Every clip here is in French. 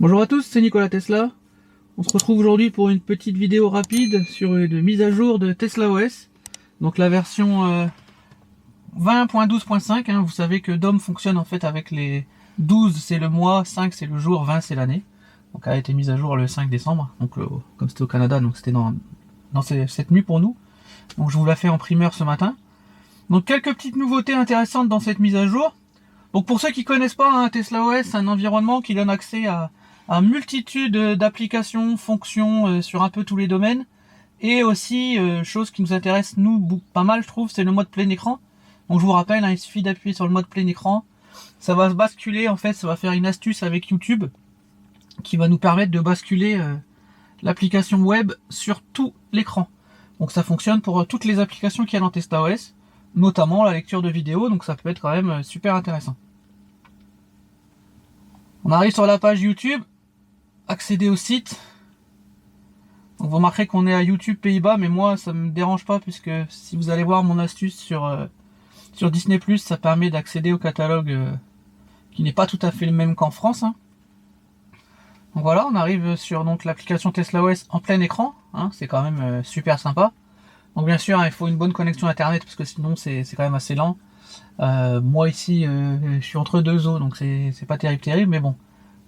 Bonjour à tous, c'est Nicolas Tesla. On se retrouve aujourd'hui pour une petite vidéo rapide sur une mise à jour de Tesla OS. Donc la version 20.12.5, vous savez que DOM fonctionne en fait avec les 12 c'est le mois, 5 c'est le jour, 20 c'est l'année. Donc elle a été mise à jour le 5 décembre, donc comme c'était au Canada, donc c'était dans cette nuit pour nous. Donc je vous la fais en primeur ce matin. Donc quelques petites nouveautés intéressantes dans cette mise à jour. Donc pour ceux qui connaissent pas, Tesla OS, c'est un environnement qui donne accès à multitude d'applications, fonctions sur un peu tous les domaines. Et aussi, chose qui nous intéresse nous pas mal je trouve, c'est le mode plein écran. Donc je vous rappelle, il suffit d'appuyer sur le mode plein écran. Ça va se basculer, en fait, ça va faire une astuce avec YouTube qui va nous permettre de basculer l'application web sur tout l'écran. Donc ça fonctionne pour toutes les applications qu'il y a dans Tesla OS, notamment la lecture de vidéos, donc ça peut être quand même super intéressant. On arrive sur la page YouTube, accéder au site. Donc vous remarquerez qu'on est à YouTube Pays-Bas, mais moi ça me dérange pas puisque si vous allez voir mon astuce sur Disney+, ça permet d'accéder au catalogue qui n'est pas tout à fait le même qu'en France. Donc voilà, on arrive sur l'application Tesla OS en plein écran, c'est quand même super sympa. Donc bien sûr, il faut une bonne connexion internet parce que sinon c'est quand même assez lent. Moi ici, je suis entre deux eaux, donc c'est pas terrible, mais bon,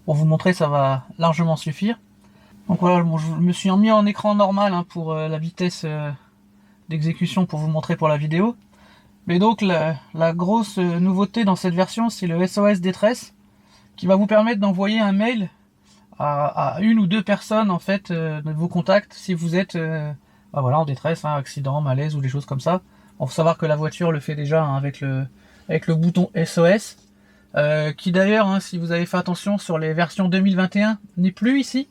pour vous montrer, ça va largement suffire. Donc voilà, bon, je me suis mis en écran normal pour la vitesse d'exécution pour vous montrer pour la vidéo. Mais donc la grosse nouveauté dans cette version, c'est le SOS détresse qui va vous permettre d'envoyer un mail à une ou deux personnes en fait de vos contacts si vous êtes voilà, en détresse, accident, malaise ou des choses comme ça. Bon, faut savoir que la voiture le fait déjà avec le bouton SOS, qui d'ailleurs, si vous avez fait attention sur les versions 2021, n'est plus ici.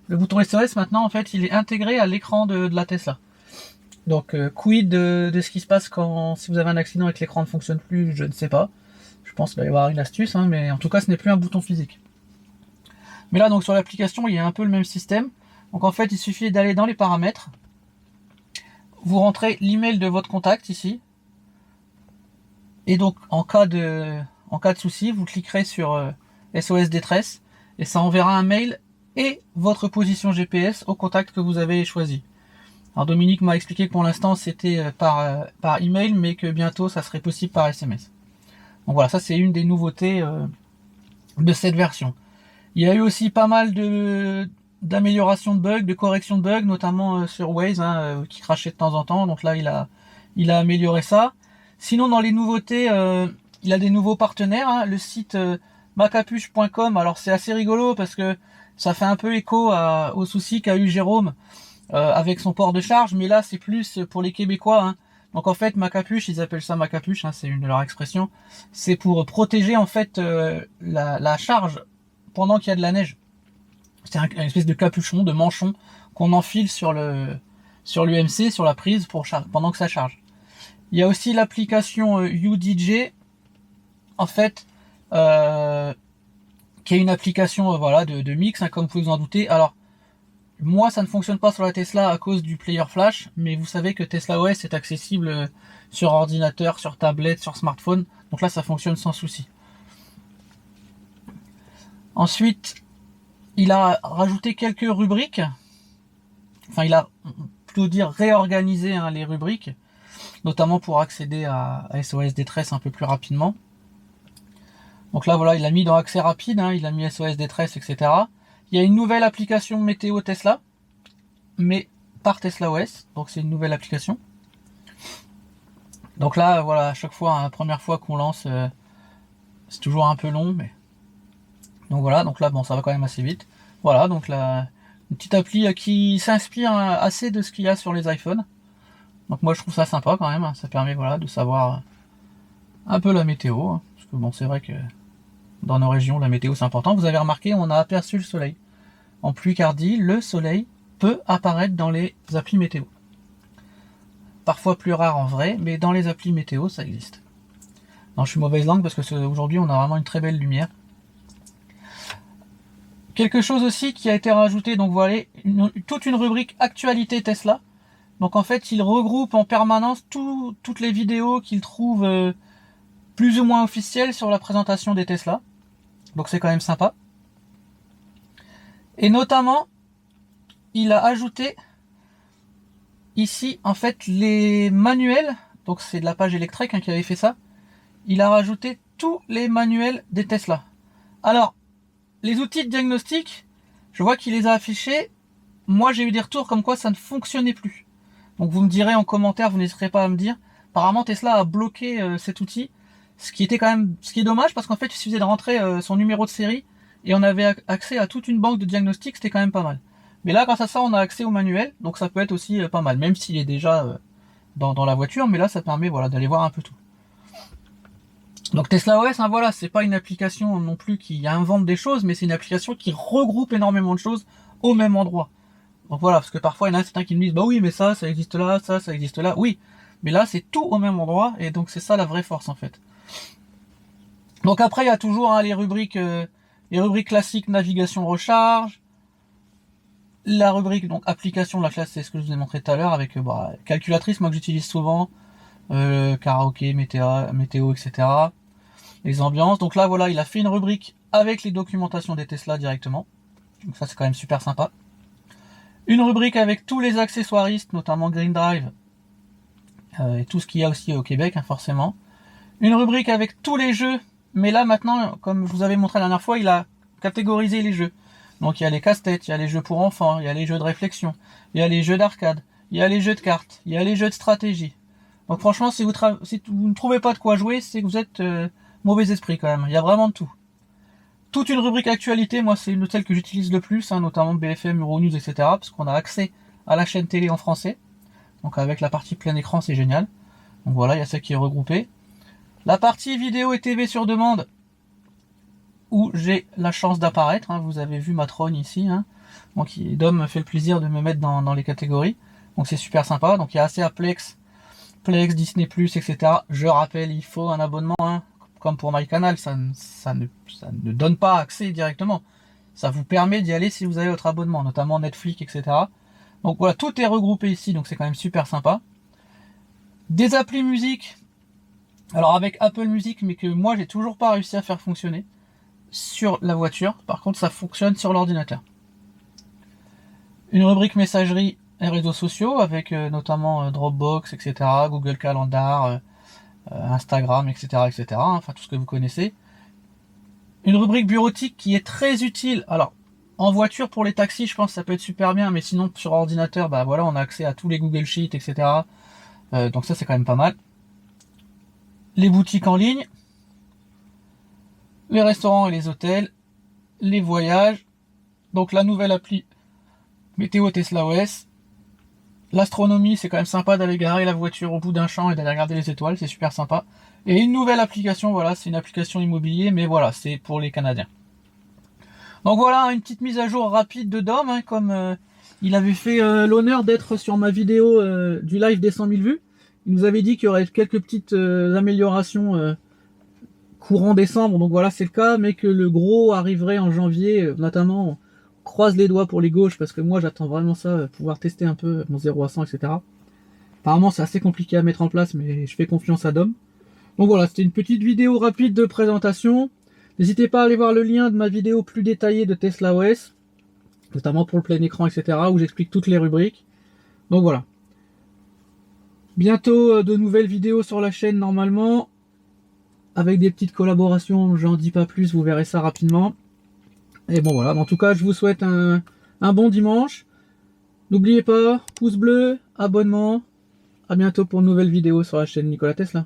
Le bouton SOS maintenant en fait il est intégré à l'écran de la Tesla. Donc quid de ce qui se passe si vous avez un accident et que l'écran ne fonctionne plus, je ne sais pas. Je pense qu'il va y avoir une astuce, mais en tout cas ce n'est plus un bouton physique. Mais là donc sur l'application il y a un peu le même système. Donc en fait il suffit d'aller dans les paramètres. Vous rentrez l'email de votre contact ici. Et donc en cas de souci, vous cliquerez sur SOS détresse et ça enverra un mail et votre position GPS au contact que vous avez choisi. Alors Dominique m'a expliqué que pour l'instant c'était par email, mais que bientôt ça serait possible par SMS. Donc voilà, ça c'est une des nouveautés de cette version. Il y a eu aussi pas mal d'améliorations de bugs, de corrections de bugs, notamment sur Waze qui crachait de temps en temps. Donc là il a amélioré ça. Sinon dans les nouveautés, il a des nouveaux partenaires, le site macapuche.com. Alors c'est assez rigolo parce que ça fait un peu écho aux soucis qu'a eu Jérôme avec son port de charge, mais là c'est plus pour les Québécois. Donc en fait Macapuche, ils appellent ça Macapuche, c'est une de leurs expressions. C'est pour protéger en fait la charge pendant qu'il y a de la neige. C'est une espèce de capuchon, de manchon qu'on enfile sur l'UMC, sur la prise pendant que ça charge. Il y a aussi l'application UDJ, en fait, qui est une application de mix, comme vous pouvez vous en douter. Alors moi, ça ne fonctionne pas sur la Tesla à cause du player flash, mais vous savez que Tesla OS est accessible sur ordinateur, sur tablette, sur smartphone. Donc là, ça fonctionne sans souci. Ensuite, il a rajouté quelques rubriques. Enfin, il a plutôt dire réorganisé les rubriques, notamment pour accéder à SOS détresse un peu plus rapidement. Donc là, voilà, il a mis dans accès rapide, il a mis SOS détresse, etc. Il y a une nouvelle application météo Tesla, mais par Tesla OS, donc c'est une nouvelle application. Donc là, voilà, à chaque fois, la première fois qu'on lance, c'est toujours un peu long, mais donc voilà, donc là, bon, ça va quand même assez vite. Voilà, donc là, une petite appli qui s'inspire assez de ce qu'il y a sur les iPhones. Donc moi, je trouve ça sympa quand même. Ça permet, de savoir un peu la météo, parce que bon, c'est vrai que dans nos régions, la météo c'est important. Vous avez remarqué, on a aperçu le soleil. En Picardie, le soleil peut apparaître dans les applis météo. Parfois plus rare en vrai, mais dans les applis météo, ça existe. Non, je suis mauvaise langue parce que aujourd'hui, on a vraiment une très belle lumière. Quelque chose aussi qui a été rajouté, donc voilà, toute une rubrique actualité Tesla. Donc en fait, il regroupe en permanence toutes les vidéos qu'il trouve plus ou moins officielles sur la présentation des Tesla. Donc c'est quand même sympa. Et notamment, il a ajouté ici, en fait, les manuels. Donc c'est de la page électrique qui avait fait ça. Il a rajouté tous les manuels des Tesla. Alors, les outils de diagnostic, je vois qu'il les a affichés. Moi, j'ai eu des retours comme quoi ça ne fonctionnait plus. Donc vous me direz en commentaire, vous n'hésiterez pas à me dire. Apparemment, Tesla a bloqué cet outil, ce qui est dommage parce qu'en fait, il suffisait de rentrer son numéro de série et on avait accès à toute une banque de diagnostics, c'était quand même pas mal. Mais là, grâce à ça, on a accès au manuel, donc ça peut être aussi pas mal, même s'il est déjà dans la voiture, mais là, ça permet voilà d'aller voir un peu tout. Donc Tesla OS, hein, voilà, c'est pas une application non plus qui invente des choses, mais c'est une application qui regroupe énormément de choses au même endroit. Donc voilà, parce que parfois il y en a certains qui me disent bah oui mais ça existe là, ça existe là, oui, mais là c'est tout au même endroit et donc c'est ça la vraie force en fait. Donc après il y a toujours hein, les rubriques classiques navigation recharge, la rubrique donc application, la classe c'est ce que je vous ai montré tout à l'heure avec calculatrice moi que j'utilise souvent, karaoké, météo etc. Les ambiances. Donc là voilà il a fait une rubrique avec les documentations des Tesla directement. Donc ça c'est quand même super sympa. Une rubrique avec tous les accessoiristes, notamment Green Drive, et tout ce qu'il y a aussi au Québec, hein, forcément. Une rubrique avec tous les jeux, mais là maintenant, comme je vous avais montré la dernière fois, il a catégorisé les jeux. Donc il y a les casse-têtes, il y a les jeux pour enfants, il y a les jeux de réflexion, il y a les jeux d'arcade, il y a les jeux de cartes, il y a les jeux de stratégie. Donc franchement, si vous ne trouvez pas de quoi jouer, c'est que vous êtes mauvais esprit quand même. Il y a vraiment de tout. Toute une rubrique actualité, moi c'est une de celles que j'utilise le plus, hein, notamment BFM, Euronews, etc. Parce qu'on a accès à la chaîne télé en français. Donc avec la partie plein écran, c'est génial. Donc voilà, il y a ça qui est regroupé. La partie vidéo et TV sur demande, où j'ai la chance d'apparaître. Hein, vous avez vu ma trône ici. Hein. Donc Dom me fait le plaisir de me mettre dans les catégories. Donc c'est super sympa. Donc il y a assez à Plex, Disney+, etc. Je rappelle, il faut un abonnement. Hein. Comme pour MyCanal, ça ne donne pas accès directement. Ça vous permet d'y aller si vous avez votre abonnement, notamment Netflix, etc. Donc voilà, tout est regroupé ici, donc c'est quand même super sympa. Des applis musique, alors avec Apple Music, mais que moi j'ai toujours pas réussi à faire fonctionner sur la voiture. Par contre, ça fonctionne sur l'ordinateur. Une rubrique messagerie et réseaux sociaux avec notamment Dropbox, etc., Google Calendar, Instagram, etc., etc. Enfin tout ce que vous connaissez. Une rubrique bureautique qui est très utile. Alors en voiture pour les taxis, je pense que ça peut être super bien, mais sinon sur ordinateur, bah voilà, on a accès à tous les Google Sheets, etc. Donc ça c'est quand même pas mal. Les boutiques en ligne, les restaurants et les hôtels, les voyages. Donc la nouvelle appli Météo Tesla OS. L'astronomie, c'est quand même sympa d'aller garer la voiture au bout d'un champ et d'aller regarder les étoiles, c'est super sympa. Et une nouvelle application, voilà, c'est une application immobilier, mais voilà, c'est pour les Canadiens. Donc voilà, une petite mise à jour rapide de Dom, hein, comme il avait fait l'honneur d'être sur ma vidéo du live des 100 000 vues. Il nous avait dit qu'il y aurait quelques petites améliorations courant décembre, donc voilà, c'est le cas, mais que le gros arriverait en janvier, notamment on croise les doigts pour les gauches, parce que moi j'attends vraiment ça, pouvoir tester un peu mon 0 à 100, etc. Apparemment c'est assez compliqué à mettre en place, mais je fais confiance à Dom. Donc voilà, c'était une petite vidéo rapide de présentation. N'hésitez pas à aller voir le lien de ma vidéo plus détaillée de Tesla OS, notamment pour le plein écran, etc., où j'explique toutes les rubriques. Donc voilà. Bientôt de nouvelles vidéos sur la chaîne normalement, avec des petites collaborations, j'en dis pas plus, vous verrez ça rapidement. Et bon voilà, en tout cas je vous souhaite un bon dimanche. N'oubliez pas, pouce bleu, abonnement. À bientôt pour une nouvelle vidéo sur la chaîne Nikola Tesla.